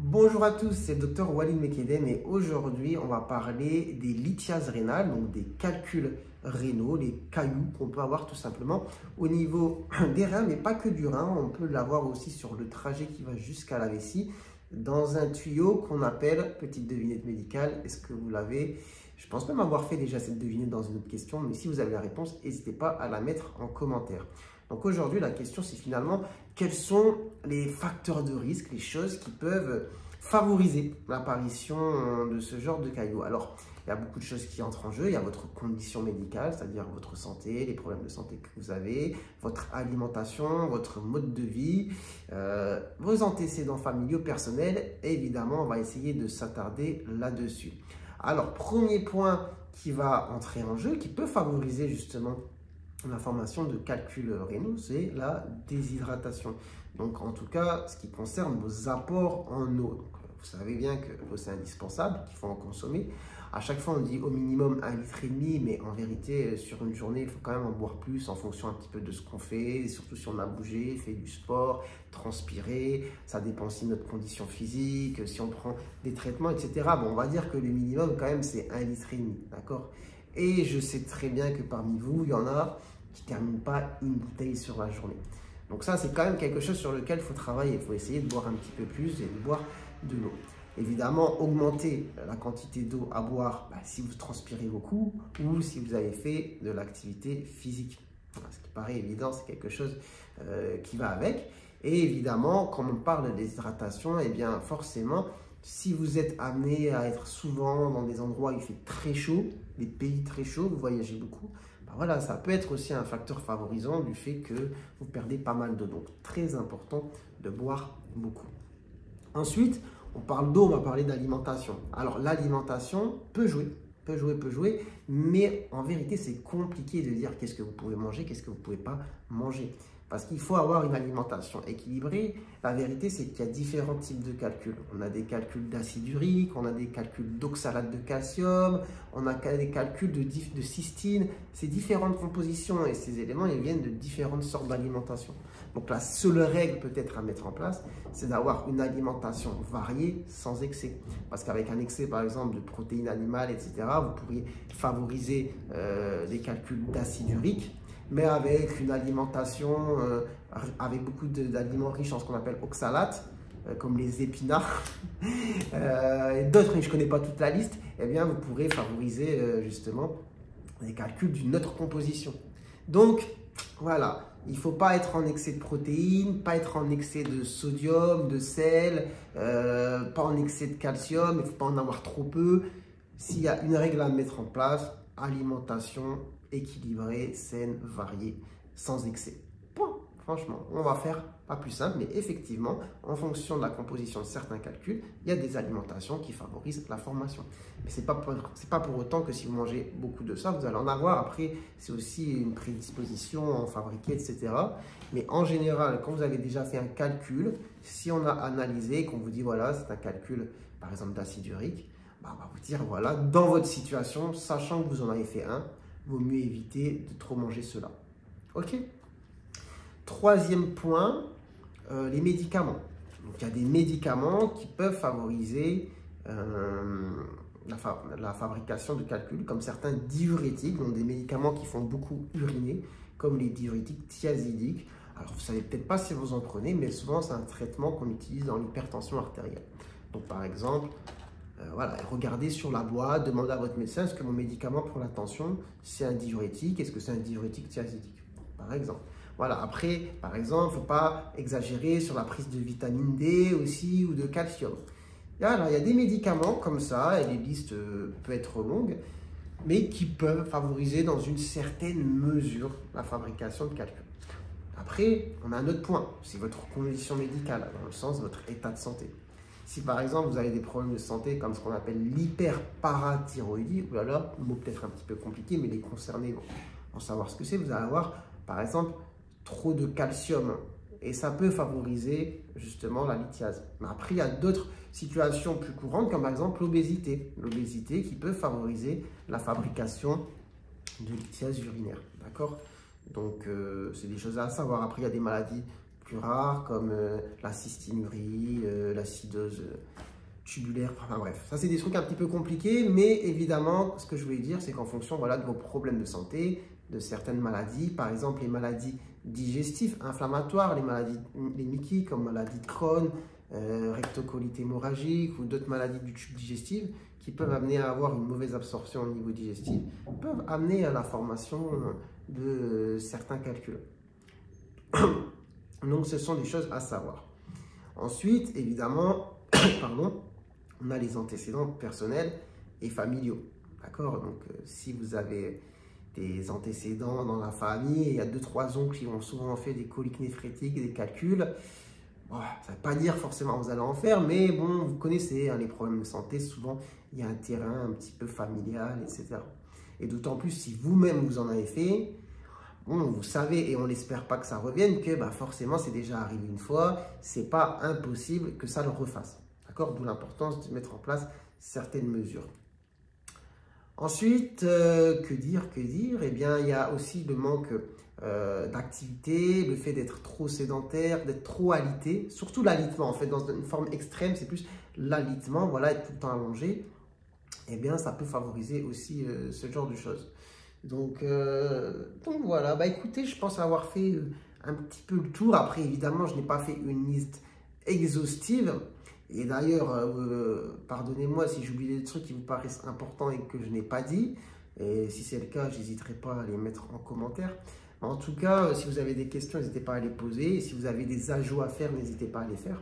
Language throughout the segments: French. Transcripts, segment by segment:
Bonjour à tous, c'est le docteur Walid Mekedem et aujourd'hui on va parler des lithiases rénales, donc des calculs rénaux, les cailloux qu'on peut avoir tout simplement au niveau des reins, mais pas que du rein, on peut l'avoir aussi sur le trajet qui va jusqu'à la vessie dans un tuyau qu'on appelle, petite devinette médicale, est-ce que vous l'avez? Je pense même avoir fait déjà cette devinette dans une autre question, mais si vous avez la réponse, n'hésitez pas à la mettre en commentaire. Donc aujourd'hui, la question, c'est finalement quels sont les facteurs de risque, les choses qui peuvent favoriser l'apparition de ce genre de cailloux. Alors, il y a beaucoup de choses qui entrent en jeu. Il y a votre condition médicale, c'est-à-dire votre santé, les problèmes de santé que vous avez, votre alimentation, votre mode de vie, vos antécédents familiaux, personnels. Et évidemment, on va essayer de s'attarder là-dessus. Alors, premier point qui va entrer en jeu, qui peut favoriser justement la formation de calculs rénaux, c'est la déshydratation. Donc en tout cas, ce qui concerne vos apports en eau. Donc, vous savez bien que l'eau c'est indispensable, qu'il faut en consommer. À chaque fois on dit au minimum 1,5 litre, mais en vérité sur une journée il faut quand même en boire plus en fonction un petit peu de ce qu'on fait, et surtout si on a bougé, fait du sport, transpiré, ça dépend aussi de notre condition physique, si on prend des traitements, etc. Bon, on va dire que le minimum quand même c'est 1,5 litre, d'accord? Et je sais très bien que parmi vous, il y en a qui ne terminent pas une bouteille sur la journée. Donc ça, c'est quand même quelque chose sur lequel il faut travailler. Il faut essayer de boire un petit peu plus et de boire de l'eau. Évidemment, augmenter la quantité d'eau à boire si vous transpirez beaucoup ou si vous avez fait de l'activité physique. Ce qui paraît évident, c'est quelque chose qui va avec. Et évidemment, quand on parle des hydratations, eh bien forcément, si vous êtes amené à être souvent dans des endroits où il fait très chaud, des pays très chauds, vous voyagez beaucoup, ben voilà, ça peut être aussi un facteur favorisant du fait que vous perdez pas mal d'eau. Donc, très important de boire beaucoup. Ensuite, on parle d'eau, on va parler d'alimentation. Alors, l'alimentation peut jouer, mais en vérité, c'est compliqué de dire qu'est-ce que vous pouvez manger, qu'est-ce que vous ne pouvez pas manger. Parce qu'il faut avoir une alimentation équilibrée. La vérité, c'est qu'il y a différents types de calculs. On a des calculs d'acide urique, on a des calculs d'oxalate de calcium, on a des calculs de cystine. Ces différentes compositions et ces éléments, ils viennent de différentes sortes d'alimentation. Donc la seule règle peut-être à mettre en place, c'est d'avoir une alimentation variée sans excès. Parce qu'avec un excès, par exemple, de protéines animales, etc., vous pourriez favoriser des calculs d'acide urique, mais avec une alimentation, avec beaucoup d'aliments riches en ce qu'on appelle oxalate, comme les épinards, et d'autres, mais je ne connais pas toute la liste, eh bien, vous pourrez favoriser justement des calculs d'une autre composition. Donc, voilà, il ne faut pas être en excès de protéines, pas être en excès de sodium, de sel, pas en excès de calcium, il ne faut pas en avoir trop peu. S'il y a une règle à mettre en place, alimentation équilibrée, saine, variée, sans excès. Point. Franchement, on va faire pas plus simple, mais effectivement, en fonction de la composition de certains calculs, il y a des alimentations qui favorisent la formation. Mais ce n'est pas pour autant que si vous mangez beaucoup de ça, vous allez en avoir. Après, c'est aussi une prédisposition en fabriquer, etc. Mais en général, quand vous avez déjà fait un calcul, si on a analysé, qu'on vous dit, voilà, c'est un calcul, par exemple, d'acide urique, on va vous dire, voilà, dans votre situation, sachant que vous en avez fait un, vaut mieux éviter de trop manger cela. Ok? Troisième point, les médicaments. Donc, il y a des médicaments qui peuvent favoriser la fabrication de calculs, comme certains diurétiques, donc des médicaments qui font beaucoup uriner, comme les diurétiques thiazidiques. Alors, vous ne savez peut-être pas si vous en prenez, mais souvent, c'est un traitement qu'on utilise dans l'hypertension artérielle. Donc, par exemple, voilà, regardez sur la boîte, demandez à votre médecin, est-ce que mon médicament pour la tension, c'est un diurétique? Est-ce que c'est un diurétique thiazidique, par exemple? Voilà, après, par exemple, il ne faut pas exagérer sur la prise de vitamine D aussi ou de calcium. Alors, il y a des médicaments comme ça, et les listes peuvent être longues, mais qui peuvent favoriser dans une certaine mesure la fabrication de calculs. Après, on a un autre point, c'est votre condition médicale, dans le sens de votre état de santé. Si par exemple vous avez des problèmes de santé comme ce qu'on appelle l'hyperparathyroïdie, ou là, le mot peut-être un petit peu compliqué, mais les concernés vont savoir ce que c'est, vous allez avoir par exemple trop de calcium et ça peut favoriser justement la lithiase. Mais après, il y a d'autres situations plus courantes comme par exemple l'obésité. L'obésité qui peut favoriser la fabrication de lithiase urinaire. D'accord? Donc, c'est des choses à savoir. Après, il y a des maladies plus rares comme la cystinurie, l'acidose tubulaire, enfin bref. Ça, c'est des trucs un petit peu compliqués, mais évidemment, ce que je voulais dire, c'est qu'en fonction voilà, de vos problèmes de santé, de certaines maladies, par exemple les maladies digestives, inflammatoires, les maladies Miki comme maladie de Crohn, rectocolite hémorragique ou d'autres maladies du tube digestif qui peuvent amener à avoir une mauvaise absorption au niveau digestif, peuvent amener à la formation de certains calculs. Donc ce sont des choses à savoir. Ensuite, évidemment, pardon, on a les antécédents personnels et familiaux. D'accord? Donc si vous avez des antécédents dans la famille, il y a 2-3 oncles qui ont souvent fait des coliques néphrétiques, des calculs. Bon, ça ne veut pas dire forcément que vous allez en faire, mais bon, vous connaissez hein, les problèmes de santé, souvent il y a un terrain un petit peu familial, etc. Et d'autant plus si vous-même vous en avez fait, bon, vous savez, et on n'espère pas que ça revienne, que bah, forcément c'est déjà arrivé une fois, c'est pas impossible que ça le refasse. D'accord? D'où l'importance de mettre en place certaines mesures. Ensuite, que dire? Eh bien, il y a aussi le manque d'activité, le fait d'être trop sédentaire, d'être trop alité, surtout l'alitement. En fait, dans une forme extrême, c'est plus l'alitement, voilà, être tout le temps allongé. Eh bien, ça peut favoriser aussi ce genre de choses. Donc voilà, bah écoutez, je pense avoir fait un petit peu le tour. Après, évidemment, je n'ai pas fait une liste exhaustive. Et d'ailleurs, pardonnez-moi si j'oublie des trucs qui vous paraissent importants et que je n'ai pas dit. Et si c'est le cas, j'hésiterai pas à les mettre en commentaire. En tout cas, si vous avez des questions, n'hésitez pas à les poser. Et si vous avez des ajouts à faire, n'hésitez pas à les faire.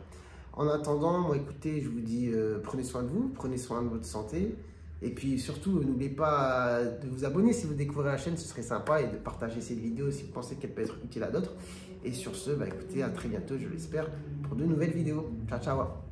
En attendant, moi écoutez, je vous dis prenez soin de vous, prenez soin de votre santé. Et puis surtout, n'oubliez pas de vous abonner si vous découvrez la chaîne, ce serait sympa. Et de partager cette vidéo si vous pensez qu'elle peut être utile à d'autres. Et sur ce, bah écoutez, à très bientôt, je l'espère, pour de nouvelles vidéos. Ciao, ciao.